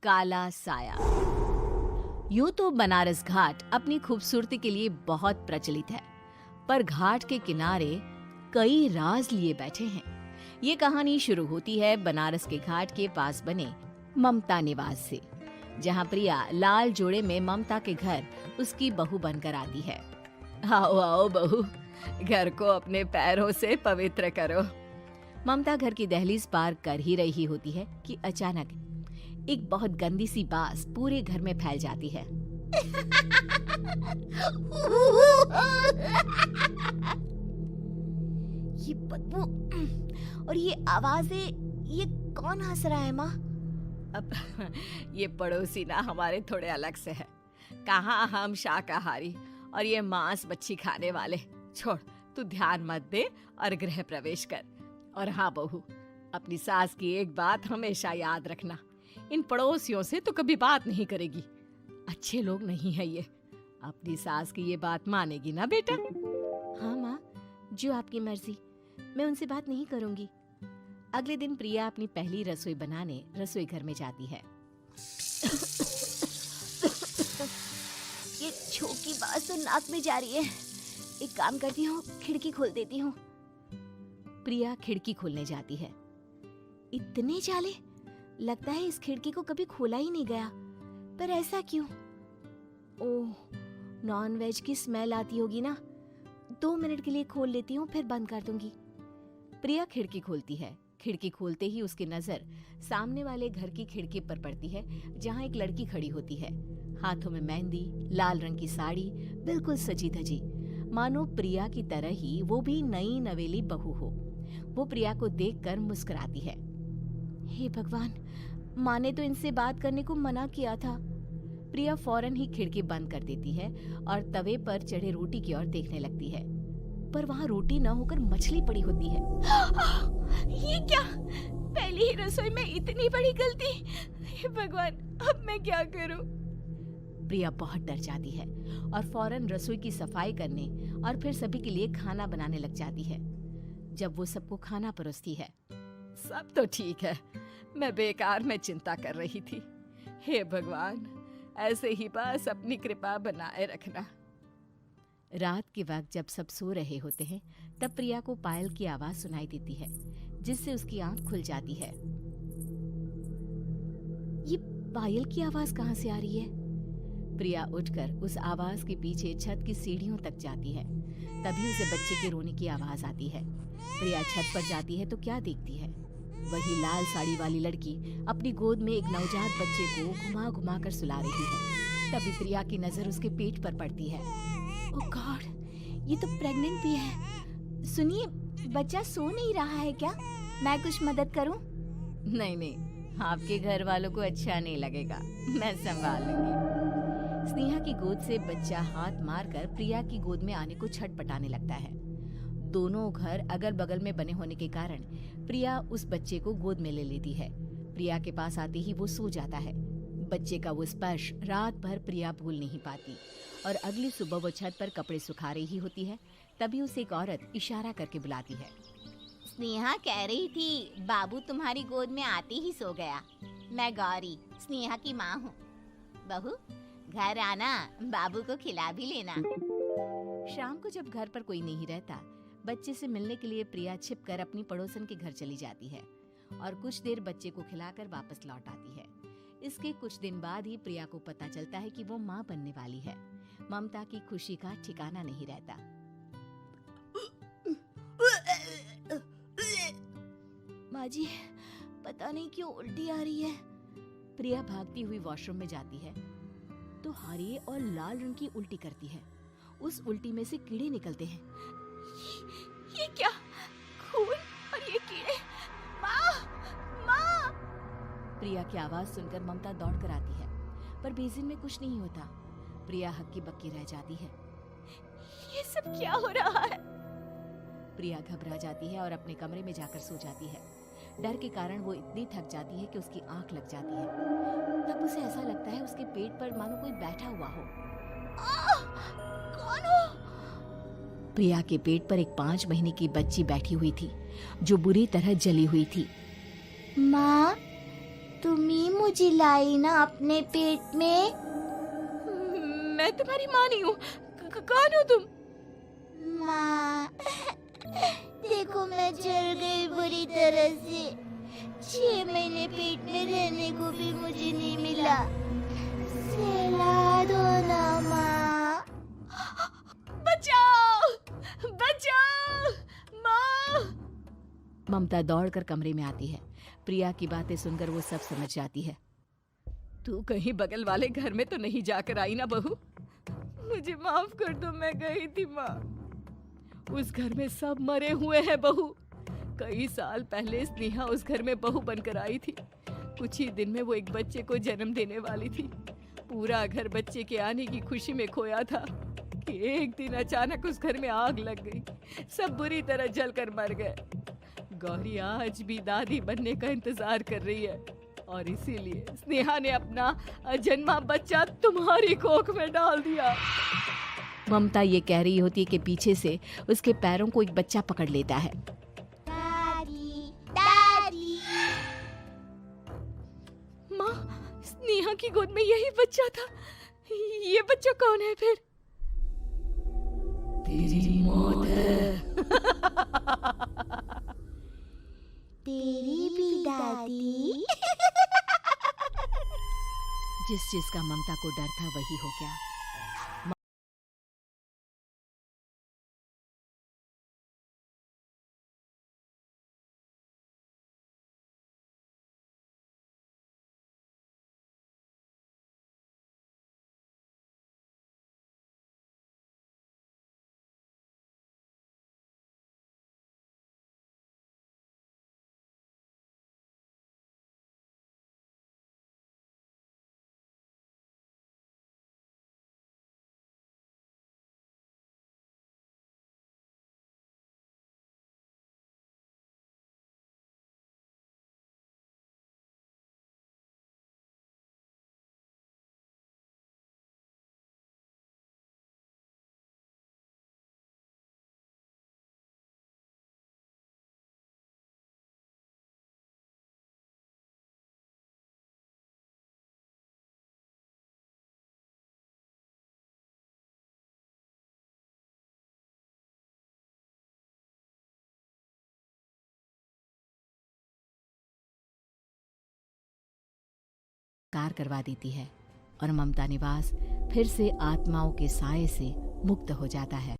काला साया। यूं तो बनारस घाट अपनी खूबसूरती के लिए बहुत प्रचलित है, पर घाट के किनारे कई राज लिए बैठे हैं। ये कहानी शुरू होती है बनारस के घाट के पास बने ममता निवास से, जहां प्रिया लाल जोड़े में ममता के घर उसकी बहू बनकर आती है। आओ आओ बहू, घर को अपने पैरों से पवित्र करो। ममता घर की दहलीज पार कर ही रही होती है कि अचानक एक बहुत गंदी सी बास पूरे घर में फैल जाती है। ये बदबू और ये आवाजें, ये कौन हंस रहा है माँ? अब ये पड़ोसी ना हमारे थोड़े अलग से है। कहाँ हम शाकाहारी और ये मांस मच्छी खाने वाले। छोड़, तू ध्यान मत दे और गृह प्रवेश कर। और हाँ बहू, अपनी सास की एक बात हमेशा याद रखना, इन पड़ोसियों से तो कभी बात नहीं करेगी। अच्छे लोग नहीं है ये। अपनी सास की ये बात मानेगी ना बेटा? हाँ माँ, जो आपकी मर्जी, मैं उनसे बात नहीं करूंगी। अगले दिन प्रिया अपनी पहली रसोई बनाने रसोई घर में जाती है। ये छोकी बात तो नाक में जा रही है। एक काम करती हूँ, खिड़की खोल देती हूँ। प्रिया खिड़की खोलने जाती है। इतने जाले, लगता है इस खिड़की को कभी खोला ही नहीं गया। पर ऐसा क्यों? ओह, नॉन वेज की स्मेल आती होगी ना। 2 मिनट के लिए खोल लेती हूँ, फिर बंद कर दूंगी। प्रिया खिड़की खोलती है। खिड़की खोलते ही उसकी नजर सामने वाले घर की खिड़की पर पड़ती है, जहाँ एक लड़की खड़ी होती है। हाथों में मेहंदी, लाल रंग की साड़ी, बिल्कुल सजी धजी, मानो प्रिया की तरह ही वो भी नई नवेली बहू हो। वो प्रिया को देखकर मुस्कुराती है। हे भगवान, माँ ने तो इनसे बात करने को मना किया था। प्रिया फौरन ही खिड़की बंद कर देती है और तवे पर चढ़े रोटी की ओर देखने लगती है, पर वहाँ रोटी न होकर मछली पड़ी होती है। ये क्या? पहली ही रसोई में इतनी बड़ी गलती। हे भगवान, अब मैं क्या करूं? प्रिया बहुत डर जाती है और फौरन रसोई की सफाई करने और फिर सभी के लिए खाना बनाने लग जाती है। जब वो सबको खाना परोसती है, सब तो ठीक है, मैं बेकार में चिंता कर रही थी। हे भगवान, ऐसे ही बस अपनी कृपा बनाए रखना। रात के वक्त जब सब सो रहे होते हैं, तब प्रिया को पायल की आवाज सुनाई देती है, जिससे उसकी आंख खुल जाती है। ये पायल की आवाज कहाँ से आ रही है? प्रिया उठकर उस आवाज के पीछे छत की सीढ़ियों तक जाती है। तभी उसे बच्चे के रोने की आवाज आती है। प्रिया छत पर जाती है तो क्या देखती है? वही लाल साड़ी वाली लड़की अपनी गोद में एक नवजात बच्चे को घुमा घुमा कर सुला रही है। तभी प्रिया की नजर उसके पेट पर पड़ती है। ओह गॉड, ये तो प्रेग्नेंट भी है। सुनिए, बच्चा सो नहीं रहा है क्या? मैं कुछ मदद करूं? नहीं नहीं, आपके घर वालों को अच्छा नहीं लगेगा, मैं संभाल लूंगी। स्नेहा की गोद से बच्चा हाथ मारकर प्रिया की गोद में आने को छटपटाने लगता है। दोनों घर अगल बगल में बने होने के कारण प्रिया उस बच्चे को गोद में ले लेती है। प्रिया के पास आते ही वो सो जाता है। बच्चे का वो स्पर्श रात भर प्रिया भूल नहीं पाती और अगली सुबह वो छत पर कपड़े सुखा रही होती है। तभी उसे एक औरत इशारा करके बुलाती है। स्नेहा कह रही थी बाबू तुम्हारी गोद में आते ही सो गया। मैं गौरी, स्नेहा की माँ हूँ। बहू, घर आना, बाबू को खिला भी लेना। शाम को जब घर पर कोई नहीं रहता, बच्चे से मिलने के लिए प्रिया छिपकर अपनी पड़ोसन के घर चली जाती है और कुछ देर बच्चे को खिलाकर वापस लौट आती है। इसके कुछ दिन बाद ही प्रिया को पता चलता है कि वो माँ बनने वाली है। ममता की खुशी का ठिकाना नहीं रहता। माँ जी, पता नहीं क्यों उल्टी आ रही है। प्रिया भागती हुई वॉशरूम में जाती है तो हरे और लाल रंग की उल्टी करती है। उस उल्टी में से कीड़े निकलते हैं। ये क्या? खून और ये कीड़े! माँ! माँ! प्रिया की आवाज सुनकर ममता दौड़ कर आती है, पर बेसिन में कुछ नहीं होता। प्रिया हक्की बक्की रह जाती है। ये सब क्या हो रहा है? प्रिया घबरा जाती है और अपने कमरे में जाकर सो जाती है। डर के कारण वो इतनी थक जाती है कि उसकी आंख लग जाती है। तब उसे ऐसा लगता है उसके पेट पर मानो कोई बैठा हुआ हो। कौन हो? प्रिया के पेट पर एक 5 महीने की बच्ची बैठी हुई थी, जो बुरी तरह जली हुई थी। माँ, तुम ही मुझे लाई ना अपने पेट में। मैं तुम्हारी माँ नहीं हूँ। कौन हो तुम? माँ, देखो मैं जल गई बुरी तरह से। 6 महीने पेट में रहने को भी मुझे नहीं मिला। सहला दो ना माँ। बचाओ! बचाओ! माँ! ममता दौड़कर कमरे में आती है। प्रिया की बातें सुनकर वो सब समझ जाती है। तू कहीं बगल वाले घर में तो नहीं जाकर आई ना बहू? मुझे माफ कर दो, मैं गई थी माँ। उस घर में सब मरे हुए हैं बहू। कई साल पहले स्नेहा उस घर में बहू बनकर आई थी। कुछ ही दिन में वो एक बच्चे को जन्म देने वाली थी। पूरा घर बच्चे के आने की खुशी में खोया था कि एक दिन अचानक उस घर में आग लग गई। सब बुरी तरह जलकर मर गए। गौरी आज भी दादी बनने का इंतजार कर रही है और इसीलिए स्नेहा ने अपना अजन्मा बच्चा तुम्हारी कोख में डाल दिया। ममता ये कह रही होती है कि पीछे से उसके पैरों को एक बच्चा पकड़ लेता है। दादी, दादी। माँ, स्नेहा की गोद में यही बच्चा था। ये बच्चा कौन है फिर? तेरी मौत है। तेरी भी दादी। जिस चीज का ममता को डर था वही हो गया। कार करवा देती है और ममता निवास फिर से आत्माओं के साए से मुक्त हो जाता है।